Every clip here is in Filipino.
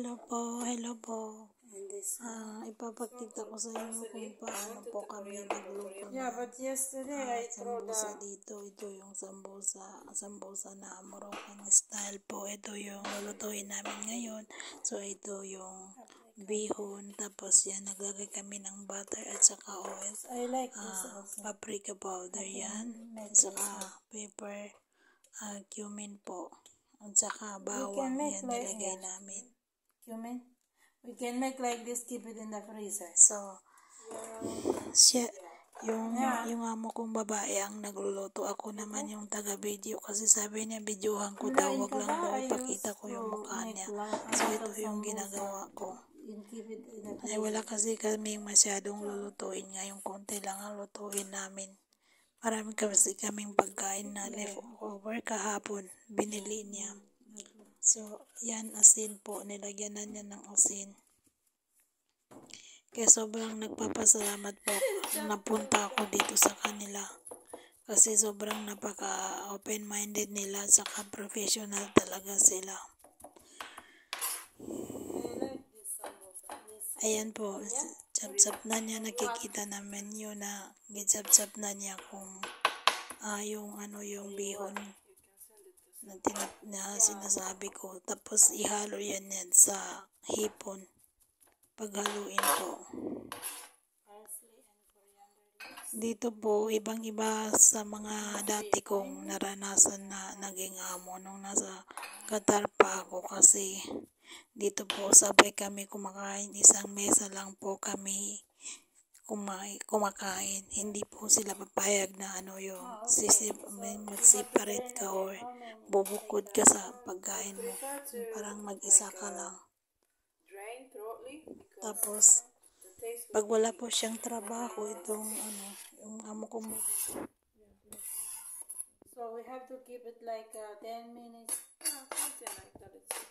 Hello po. And this Ipapakita ko sa inyo kung paano po kami nagluto but yesterday I throw sambusa the dito. Ito yung sambusa na Moroccan style po. Ito yung lulutuin namin ngayon. So ito yung bihon, tapos yan naglagay kami ng butter at saka oil. I like this also. Paprika powder yan, at saka pepper, cumin po, at saka bawang yan nilagay namin. Cumin. We can make like this, keep it in the freezer. So, siya, yung amo kong babae ang nagluluto. Ako naman yung taga-video kasi sabi niya videohan ko daw, wag lang daw ipakita ko yung mukha niya. So, ito yung ginagawa ko. Ay, wala kasi kami masyadong lulutuin. Ngayong konti lang ang lutuin namin. Marami kasi kaming pagkain na leftover kahapon. Binili niya. So, yan asin po. Nilagyan na niya ng asin. Kaya sobrang nagpapasalamat po. Napunta ako dito sa kanila. Kasi sobrang napaka-open-minded nila. Saka professional talaga sila. Ayan po. Chap-chap na niya. Nakikita naman yun na chap-chap na niya kung yung bihon na sinasabi ko. Tapos ihalo yan sa hipon. Paghaluin po. Dito po, ibang-iba sa mga dati kong naranasan na naging amo nung nasa Qatar pa ako, kasi dito po sabay kami kumakain. Isang mesa lang po kami kumakain. Hindi po sila papayag na mag-separate ka or bubukod ka sa pagkain mo. Parang mag-isa ka lang. Tapos, pag wala po siyang trabaho, yung amo ko mo. So we have to keep it like 10 minutes. Something like that. It's okay.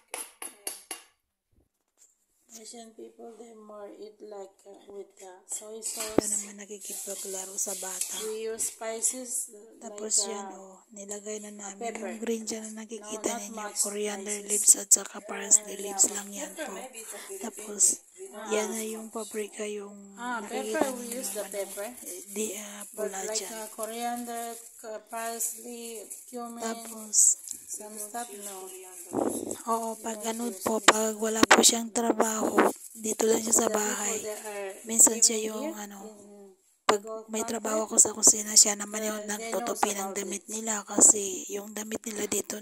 Asian people, they more eat like with soy sauce. Ito naman nakikipaglaro sa bata. We use spices. Tapos like, yan nilagay na namin pepper. yung green dyan na nakikita ninyo. Coriander leaves at saka parsley leaves lang yan po. Tapos yan na yung paprika, yung pepper. We use the pepper. Pula like dyan. Coriander, parsley, cumin. Tapos some stuff, no. Oo, pag pag wala po siyang trabaho, dito lang siya sa bahay. Minsan siya yung pag may trabaho ako sa kusina, siya naman yung nagtutupi ng damit nila, kasi yung damit nila dito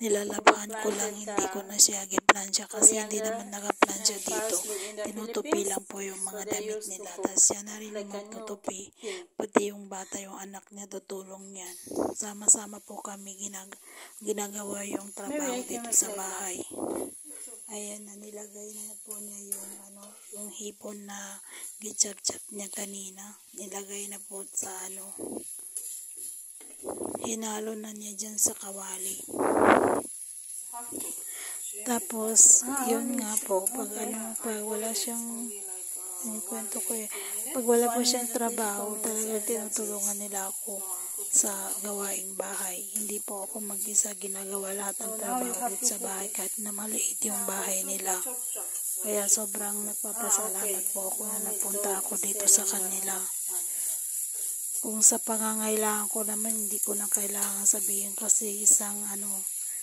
nilalabhan ko lang, hindi ko na siya giplansya kasi hindi naman nagaplansya dito. Tinutupi lang po yung mga damit nila. Tapos siya na rin yung magtutupi. Pati yung bata, yung anak niya, tutulong yan. Sama-sama po kami ginagawa yung trabaho dito sa bahay. Ayan na, nilagay na po niya yung hipon na gichap-chap niya kanina. Nilagay na po sa hinalo na niya dyan sa kawali. Tapos, yun nga po, pag wala siyang, kwento ko pag wala po siyang trabaho, talaga tinutulungan nila ako sa gawaing bahay. Hindi po ako mag-isa ginagawa lahat ng trabaho dito sa bahay, kahit na maliit yung bahay nila. Kaya sobrang nagpapasalamat po ako na napunta ako dito sa kanila. Kung sa pangangailangan ko naman, hindi ko na kailangan sabihin kasi isang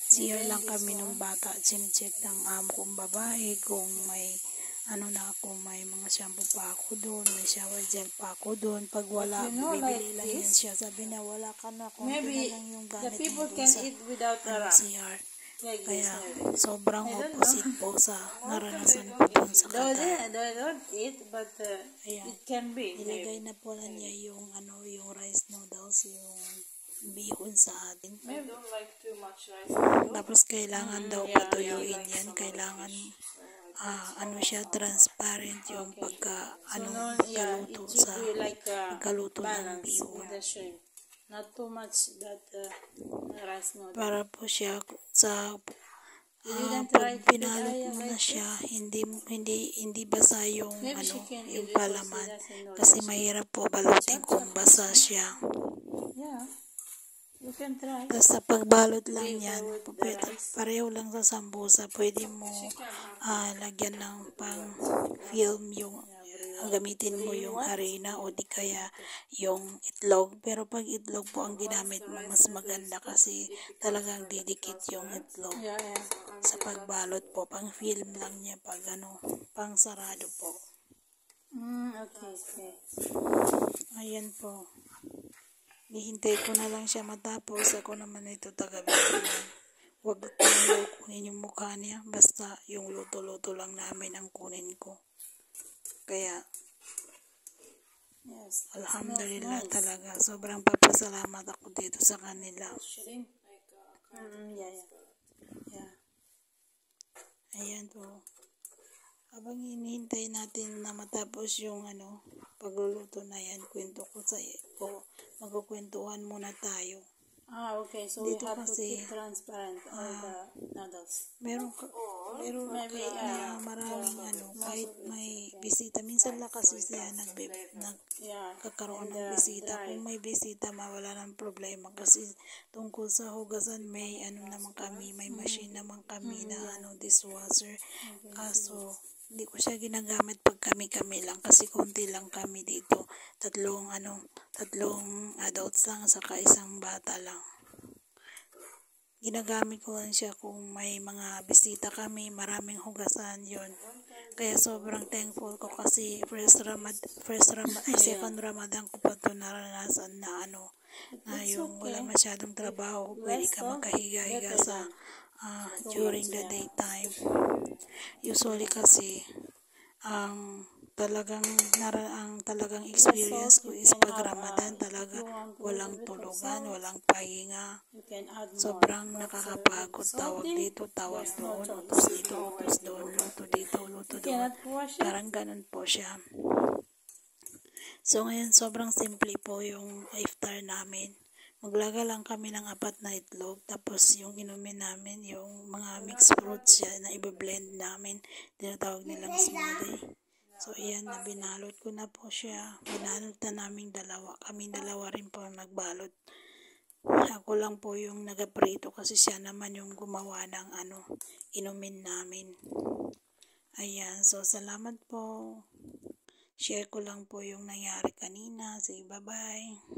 CR lang kami nung bata. Chine-check ng amo kong babae kung may may mga shampoo pa ako doon, may shower gel pa ako doon. Pag wala, bibili lang yan siya. Sabi na, wala ka na, konti na lang yung gamit mo doon sa CR. Kaya, sobrang opposite po sa naranasan ko doon sa Qatar. They don't eat, but it can be. Ilagay na po na niya yung rice noodles, yung bihon sa atin. I don't like too much rice. Tapos kailangan daw patuyuin yan. Kailangan siya transparent yung pagkaluto ng bihon. Not too much that rice noodle. Para po siya sa pag pinalot mo na siya, hindi basa yung yung palaman, kasi mahirap po balutin kung basa siya. Yeah. You can try. Tapos sa pagbalot lang yan, pareho lang sa sambusa, pwede mo lagyan ng pang film yung gamitin mo yung harina o di kaya yung itlog. Pero pag itlog po ang ginamit mo, mas maganda kasi talagang didikit yung itlog. Yeah. Sa pagbalot po, pang film lang niya pag pang sarado po. Okay. Ayan po. Hihintay ko na lang siya matapos. Ako naman ito taga-video lang. Huwag kong kunin yung mukha niya. Basta yung luto-luto lang namin ang kunin ko. Kaya, Yes. alhamdulillah Nice. talaga. Sobrang papasalamat ako dito sa kanila. Shrimp. Yeah. Ayan po. Habang hinihintay natin na matapos yung pagluluto na yan, kwento ko sa iyo. Magkukwentuhan muna tayo. Okay. So Dito we have kasi, to keep transparent all the noodles. meron kahit na maraming kahit may bisita. Minsan lang kasi siya nagkakaroon ng bisita. Kung may bisita, mawala ng problema. Kasi tungkol sa hugasan, may naman kami, may machine naman kami na dishwasher. Kaso, hindi ko siya ginagamit pag kami lang kasi konti lang kami dito. Tatlong adults lang saka isang bata lang. Ginagamit ko lang siya kung may mga bisita kami, maraming hugasan yon. Kaya sobrang thankful ko kasi second Ramadan ko pa ito naranasan na na yung wala masyadong trabaho, pwede ka magkahiga-higa sa during the daytime. Usually kasi ang talagang experience ko is pag Ramadan talaga walang tulugan, walang pahinga. Sobrang nakakapagod, tawag dito, tawag doon, utos dito, utos doon, luto dito, luto doon. Parang ganun po siya. So ngayon sobrang simple po yung iftar namin. Maglaga lang kami ng 4 na itlog, tapos yung inumin namin, yung mga mixed fruits siya na i-blend namin, tinatawag nilang smoothie. So iyan, binalot ko na po siya. Binalot na naming dalawa. Kaming dalawa rin po ang nagbalot. Ako lang po yung nagaprito kasi siya naman yung gumawa ng inumin namin. Ayan, so salamat po. Share ko lang po yung nangyari kanina. Sige, bye-bye.